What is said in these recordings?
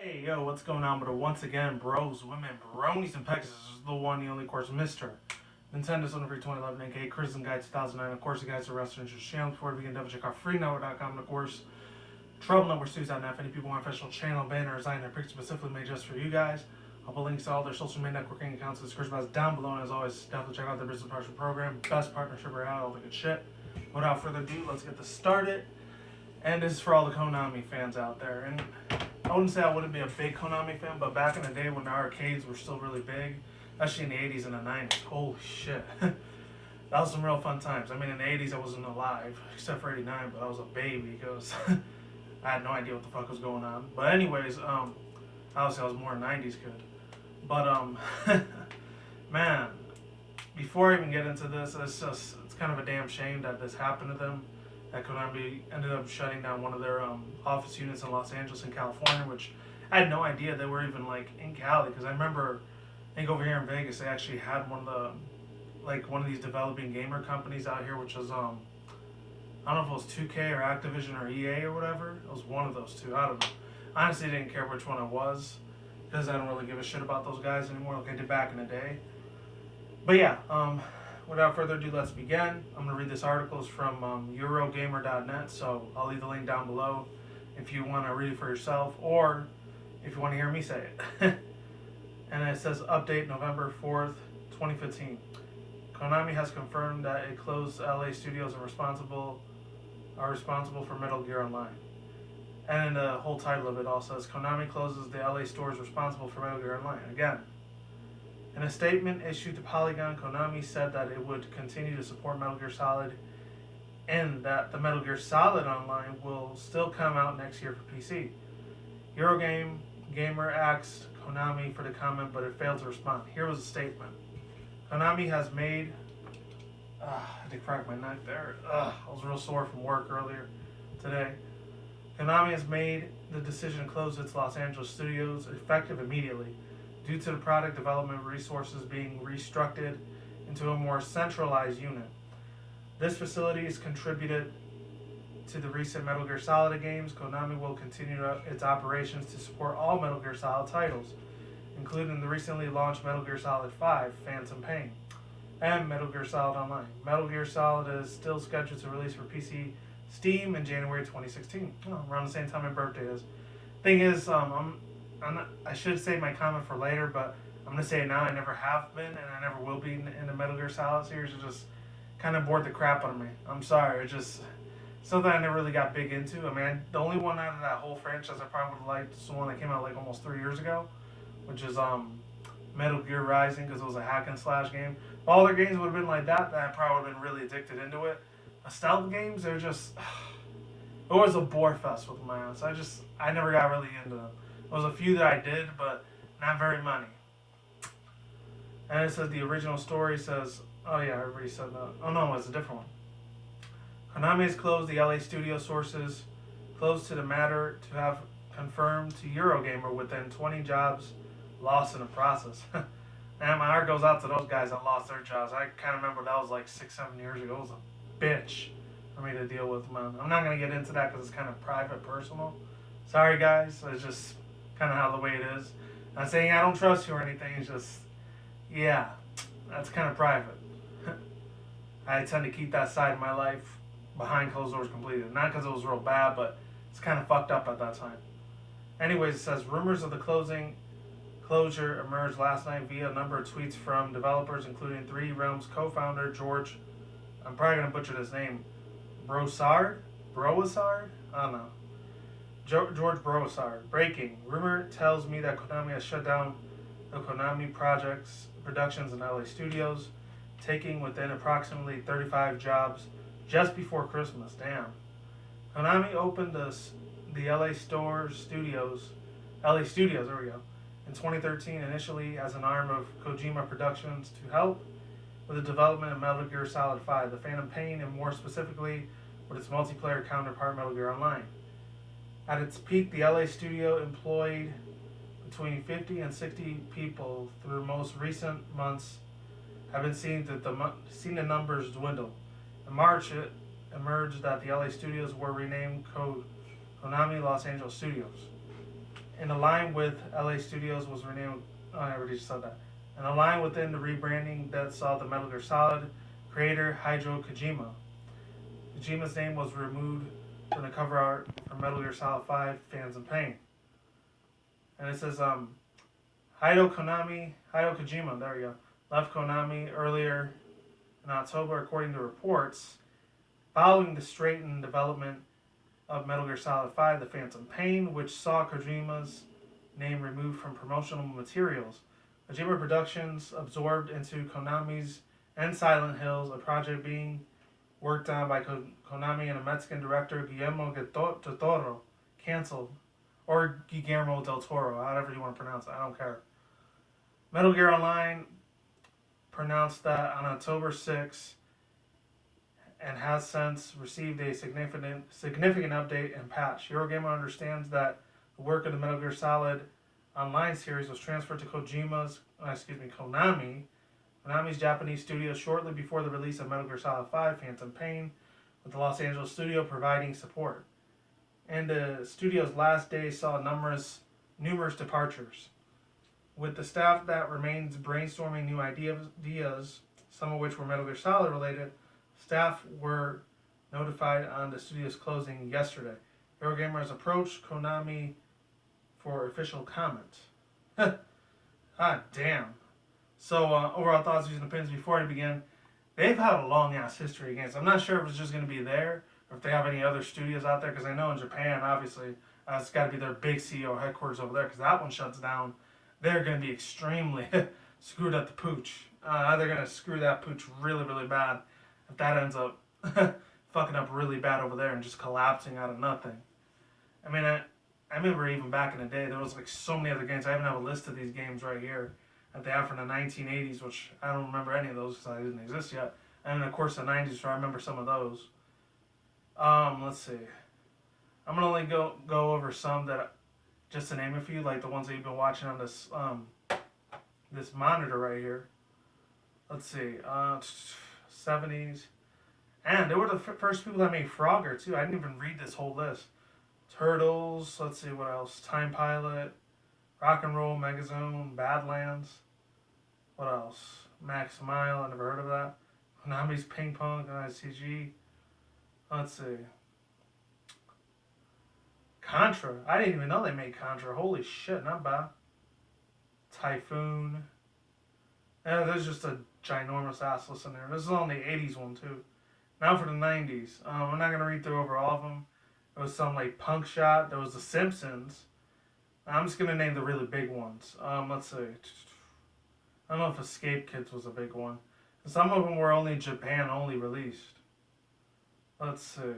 Hey, yo, what's going on? But once again, bros, women, bronies, and pegasisters, this is the one, the only, of course, Mr. Nintendo's on free 2011, aka Crimson Guide 2009. Of course, you guys are Western Interest channel. Before we begin, double check out freenetwork.com, and of course, troublenumber2.net. If any people want official channel banner or design their picture specifically made just for you guys, I'll put links to all their social media networking accounts in the description box down below. And as always, definitely check out their business partnership program, best partnership around, all the good shit. Without further ado, let's get this started. And this is for all the Konami fans out there. And I wouldn't say I wouldn't be a big Konami fan, but back in the day when the arcades were still really big, especially in the 80s and the 90s, holy shit. That was some real fun times. I mean, in the 80s I wasn't alive, except for 89, but I was a baby because I had no idea what the fuck was going on. But anyways, obviously I was more a 90s kid. But, man, before I even get into this, it's kind of a damn shame that this happened to them. That Konami ended up shutting down one of their office units in Los Angeles and California, which I had no idea they were even like in Cali, because I remember, I think over here in Vegas they actually had one of these developing gamer companies out here, which was I don't know if it was 2K or Activision or EA or whatever. It was one of those two. I don't know. I honestly didn't care which one it was because I don't really give a shit about those guys anymore like I did back in the day. But yeah, without further ado, let's begin. I'm going to read this article. It's from Eurogamer.net, so I'll leave the link down below if you want to read it for yourself or if you want to hear me say it. And it says, update November 4th, 2015. Konami has confirmed that it closed LA studios and are responsible for Metal Gear Online. And in the whole title of it all says, Konami closes the LA stores responsible for Metal Gear Online. Again, in a statement issued to Polygon, Konami said that it would continue to support Metal Gear Solid and that the Metal Gear Solid Online will still come out next year for PC. Gamer asked Konami for the comment, but it failed to respond. Here was the statement. Konami has made... I had to crack my neck there. I was real sore from work earlier today. Konami has made the decision to close its Los Angeles studios effective immediately, due to the product development resources being restructured into a more centralized unit. This facility has contributed to the recent Metal Gear Solid games. Konami will continue its operations to support all Metal Gear Solid titles, including the recently launched Metal Gear Solid 5, Phantom Pain, and Metal Gear Solid Online. Metal Gear Solid is still scheduled to release for PC Steam in January 2016, around the same time my birthday is. Thing is, I should save my comment for later, but I'm going to say it now. I never have been, and I never will be in the Metal Gear Solid series. It just kind of bored the crap out of me. I'm sorry. It just something I never really got big into. I mean, the only one out of that whole franchise I probably would have liked is the one that came out like almost 3 years ago, which is Metal Gear Rising, because it was a hack and slash game. If all their games would have been like that, then I probably would have been really addicted into it. The stealth games, they're just... It was a bore fest with my ass. I never got really into them. There was a few that I did, but not very many. And it says the original story says, oh yeah, I already said that. Oh no, it's a different one. Konami has closed the LA studio sources, close to the matter to have confirmed to Eurogamer within 20 jobs lost in the process. Man, my heart goes out to those guys that lost their jobs. I kind of remember that was like 6-7 years ago. It was a bitch for me to deal with, man. I'm not going to get into that because it's kind of private, personal. Sorry guys, it's just kind of how the way it is. Not saying I don't trust you or anything, it's just, yeah, that's kind of private. I tend to keep that side of my life behind closed doors completely. Not because it was real bad, but it's kind of fucked up at that time. Anyways, it says, rumors of the closure emerged last night via a number of tweets from developers, including 3 Realms co-founder George, I'm probably going to butcher this name, Broissard? I don't know. George Broissard. Breaking. Rumor tells me that Konami has shut down the Konami productions in LA studios, taking within approximately 35 jobs just before Christmas. Damn. Konami opened the LA studios, there we go, in 2013, initially as an arm of Kojima Productions to help with the development of Metal Gear Solid 5, The Phantom Pain, and more specifically with its multiplayer counterpart Metal Gear Online. At its peak, the LA studio employed between 50 and 60 people. Through most recent months, have been seeing the numbers dwindle. In March, it emerged that the LA studios were renamed Konami Los Angeles Studios. in a line with LA Studios was renamed. Oh, I already just said that. In a line within the rebranding that saw the Metal Gear Solid creator Hideo Kojima. Kojima's name was removed from the cover art for Metal Gear Solid 5 Fans in Pain. And it says Hideo Kojima, there we go, left Konami earlier in October, according to reports, following the straightened development of Metal Gear Solid 5 The Phantom Pain, which saw Kojima's name removed from promotional materials. Kojima Productions absorbed into Konami's and Silent Hills, a project being worked on by Konami and a Mexican director, Guillermo del Toro, canceled. Or Guillermo del Toro, however you want to pronounce it, I don't care. Metal Gear Online pronounced that on October 6th and has since received a significant update and patch. Eurogamer understands that the work of the Metal Gear Solid Online series was transferred to Konami's Japanese studio shortly before the release of Metal Gear Solid 5 Phantom Pain, with the Los Angeles studio providing support. And the studio's last day saw numerous departures. With the staff that remains brainstorming new ideas, some of which were Metal Gear Solid related, staff were notified on the studio's closing yesterday. Eurogamer has approached Konami for official comment. Ah, damn. So, overall thoughts, views, and opinions before I begin. They've had a long-ass history against. I'm not sure if it's just going to be there or if they have any other studios out there, because I know in Japan, obviously, it's got to be their big CEO headquarters over there, because that one shuts down. They're going to be extremely screwed at the pooch. They're going to screw that pooch really, really bad if that ends up fucking up really bad over there and just collapsing out of nothing. I mean, I remember even back in the day, there was like so many other games. I even have a list of these games right here that they have from the 1980s, which I don't remember any of those because I didn't exist yet. And then, of course, the 90s, so I remember some of those. Let's see. I'm going to only go over some that, just to name a few, like the ones that you've been watching on this this monitor right here. Let's see. 70s. And they were the first people that made Frogger, too. I didn't even read this whole list. Turtles. Let's see, what else? Time Pilot. Rock and Roll, Megazone, Badlands. What else? Max Mile, I never heard of that. Konami's Ping Pong, ICG. Let's see. Contra. I didn't even know they made Contra. Holy shit, not bad. Typhoon. Yeah, there's just a ginormous ass list in there. This is on the 80s one, too. Now for the 90s. I'm not going to read through over all of them. There was some like Punk Shot. There was The Simpsons. I'm just going to name the really big ones. Let's see. I don't know if Escape Kids was a big one. Some of them were only Japan only released. Let's see.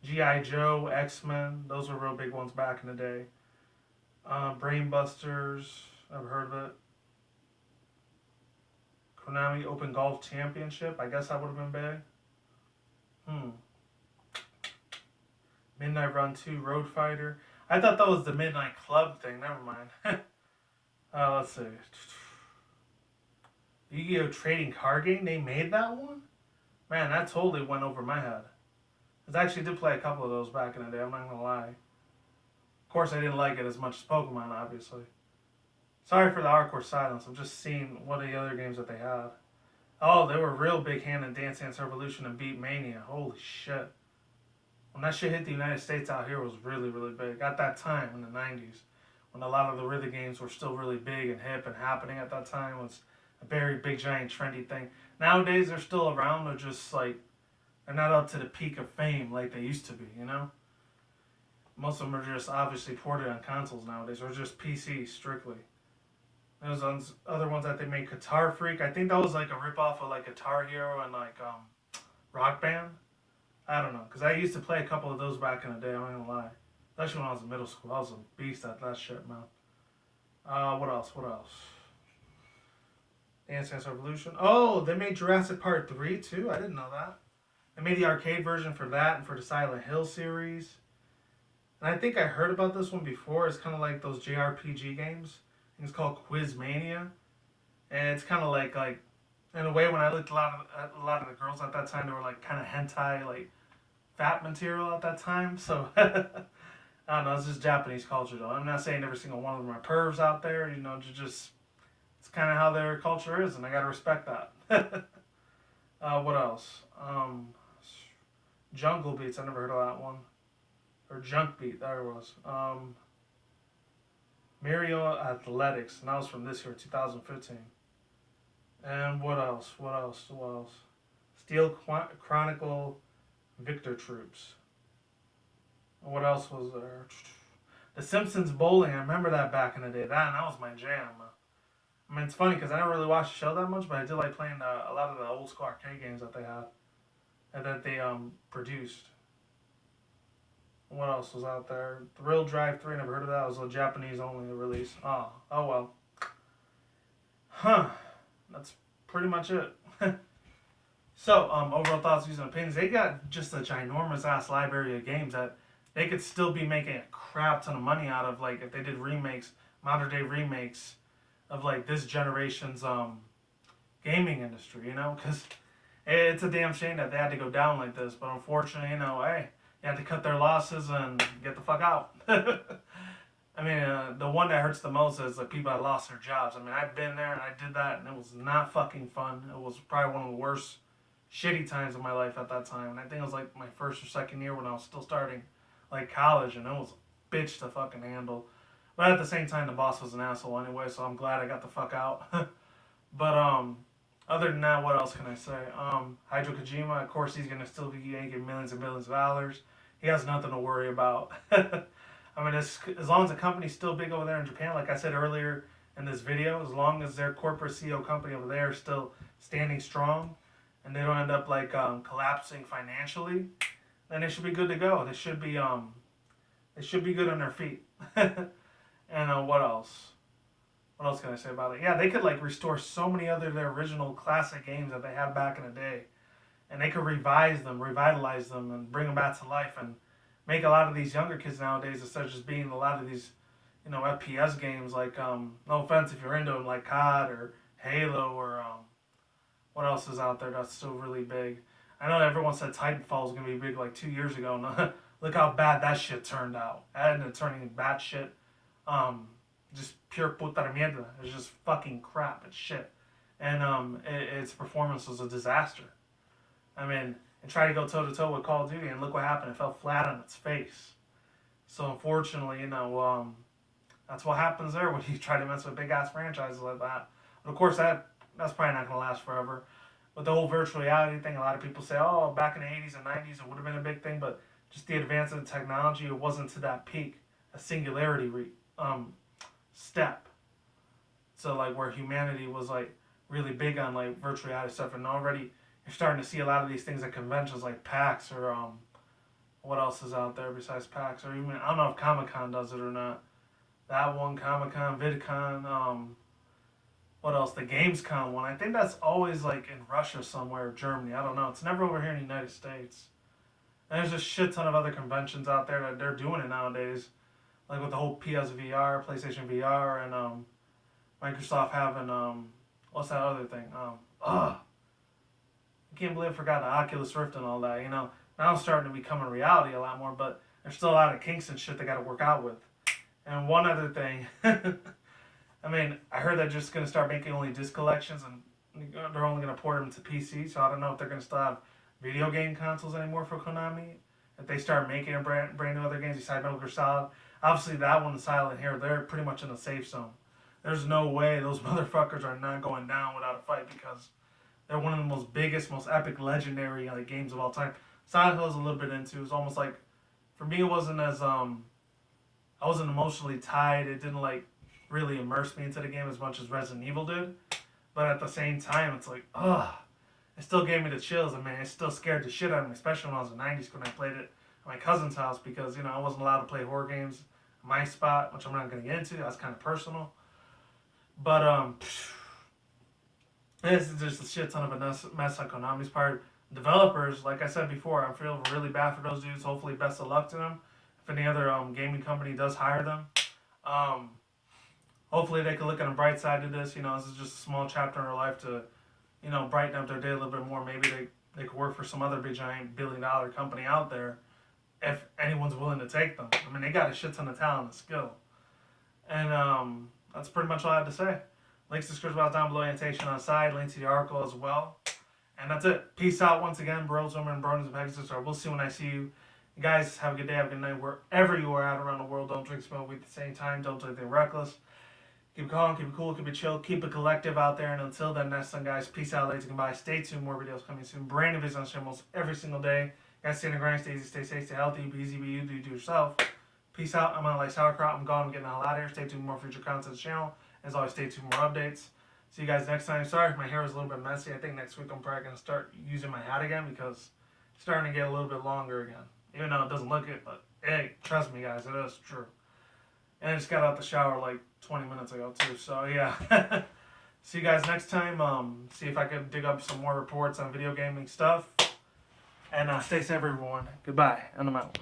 G.I. Joe, X-Men. Those were real big ones back in the day. Brainbusters. I've heard of it. Konami Open Golf Championship. I guess that would have been big. Midnight Run 2 Road Fighter. I thought that was the Midnight Club thing. Never mind. Let's see. Yu-Gi-Oh! Trading Card Game. They made that one? Man, that totally went over my head. I actually did play a couple of those back in the day. I'm not going to lie. Of course, I didn't like it as much as Pokemon, obviously. Sorry for the hardcore silence. I'm just seeing what are the other games that they had. Oh, they were real big hand in Dance Dance Revolution and Beat Mania. Holy shit. When that shit hit the United States out here, it was really, really big. At that time, in the 90s, when a lot of the rhythm games were still really big and hip and happening at that time, it was a very big, giant, trendy thing. Nowadays, they're still around. They're just like, they're not up to the peak of fame like they used to be, you know? Most of them are just obviously ported on consoles nowadays, or just PCs strictly. There's other ones that they made, Guitar Freak. I think that was like a ripoff of like Guitar Hero and like Rock Band. I don't know, because I used to play a couple of those back in the day, I'm not gonna lie. Especially when I was in middle school. I was a beast at that shit, man. What else? Dance Dance Revolution. Oh, they made Jurassic Park 3 too? I didn't know that. They made the arcade version for that and for the Silent Hill series. And I think I heard about this one before. It's kind of like those JRPG games. It's called Quizmania. And it's kind of like in a way, when I looked at a lot of the girls at that time, they were like kind of hentai, like fat material at that time. So I don't know, it's just Japanese culture though. I'm not saying every single one of them are pervs out there, you know, just it's kind of how their culture is, and I gotta respect that. What else? Jungle Beats, I never heard of that one. Or Junk Beat, there it was. Mario Athletics, and that was from this year, 2015. And what else? What else? What else? Steel Chronicle Victor Troops. And what else was there? The Simpsons Bowling, I remember that back in the day. That was my jam. I mean, it's funny because I never really watched the show that much, but I did like playing a lot of the old school arcade games that they had and that they produced. What else was out there? Thrill Drive 3, never heard of that. It was a Japanese only release. Oh well. Huh. That's pretty much it. So, overall thoughts, views, and opinions. They got just a ginormous ass library of games that they could still be making a crap ton of money out of, like if they did remakes, modern day remakes of like this generation's gaming industry, you know, because it's a damn shame that they had to go down like this. But unfortunately, you know, hey, they had to cut their losses and get the fuck out. I mean, the one that hurts the most is the people that lost their jobs. I mean, I've been there and I did that, and it was not fucking fun. It was probably one of the worst shitty times of my life at that time. And I think it was like my first or second year when I was still starting like college, and it was a bitch to fucking handle. But at the same time, the boss was an asshole anyway, so I'm glad I got the fuck out. But other than that, what else can I say? Hideo Kojima, of course, he's gonna still be making millions and millions of dollars. He has nothing to worry about. I mean, as long as the company's still big over there in Japan, like I said earlier in this video, as long as their corporate CEO company over there is still standing strong, and they don't end up like collapsing financially, then they should be good to go. They should be good on their feet. And what else? What else can I say about it? Yeah, they could like restore so many other their original classic games that they had back in the day, and they could revitalize them, and bring them back to life, and make a lot of these younger kids nowadays, instead of just being a lot of these, you know, FPS games like no offense if you're into them, like COD or Halo or what else is out there that's still really big. I know everyone said Titanfall was gonna be big like 2 years ago, and look how bad that shit turned out. That ended up turning bad shit. Just pure puta mierda. It's just fucking crap. It's shit. And its performance was a disaster. I mean, it tried to go toe to toe with Call of Duty, and look what happened. It fell flat on its face. So unfortunately, you know, that's what happens there when you try to mess with big ass franchises like that. But of course, that's probably not gonna last forever. But the whole virtual reality thing, a lot of people say, oh, back in the 80s and 90s, it would have been a big thing, but just the advance of the technology, it wasn't to that peak, a singularity step. So like where humanity was like really big on like virtual reality stuff, and already you're starting to see a lot of these things at conventions like PAX or what else is out there besides PAX, or even I don't know if Comic Con does it or not. That one, Comic Con, VidCon, what else? The Gamescom one. I think that's always like in Russia somewhere, or Germany. I don't know. It's never over here in the United States. And there's a shit ton of other conventions out there that they're doing it nowadays, like with the whole PSVR, PlayStation VR, and Microsoft having what's that other thing? I can't believe I forgot the Oculus Rift and all that. You know, now it's starting to become a reality a lot more, but there's still a lot of kinks and shit they got to work out with. And one other thing, I mean, I heard they're just gonna start making only disc collections, and they're only gonna port them to PC. So I don't know if they're gonna still have video game consoles anymore for Konami. If they start making a brand new other games besides Metal Gear Solid, obviously that one, Silent Hill, they're pretty much in a safe zone. There's no way those motherfuckers are not going down without a fight, because they're one of the most biggest, most epic, legendary games of all time. Silent Hill is a little bit into. It's almost like, for me, it wasn't as I wasn't emotionally tied. It didn't like really immerse me into the game as much as Resident Evil did. But at the same time, it's like, ugh. It still gave me the chills. I mean, it still scared the shit out of me, especially when I was in the 90s when I played it at my cousin's house, because, you know, I wasn't allowed to play horror games in my spot, which I'm not going to get into. That's kind of personal. But, this is just a shit ton of a mess on Konami's part. Developers, like I said before, I feel really bad for those dudes. Hopefully, best of luck to them. If any other gaming company does hire them, hopefully they can look on the bright side of this. You know, this is just a small chapter in their life to, you know, brighten up their day a little bit more. Maybe they could work for some other big giant $1 billion company out there if anyone's willing to take them. I mean, they got a shit ton of talent and skill. And that's pretty much all I had to say. Links to description box down below, annotation on the side, link to the article as well. And that's it. Peace out once again, bros, women, bronies, and pegasisters. We'll see when I see you. You guys have a good day, have a good night, wherever you are out around the world. Don't drink, smoke weed at the same time. Don't do anything reckless. Keep it calm, keep it cool, keep it chill, keep it collective out there. And until then, next time, guys, peace out, ladies, and goodbye. Stay tuned, more videos coming soon. Brand new videos on the channel every single day. Guys, stay in the grind, stay easy, stay safe, stay healthy, be easy, be you, do yourself. Peace out. I'm on like sauerkraut. I'm gone. I'm getting the hell out of here. Stay tuned for more future content on the channel. As always, stay tuned for more updates. See you guys next time. Sorry if my hair was a little bit messy. I think next week I'm probably going to start using my hat again because it's starting to get a little bit longer again. Even though it doesn't look it, but hey, trust me guys, it is true. And I just got out the shower like 20 minutes ago too, so yeah. See you guys next time. See if I can dig up some more reports on video gaming stuff. And stay safe everyone. Goodbye, and I'm out.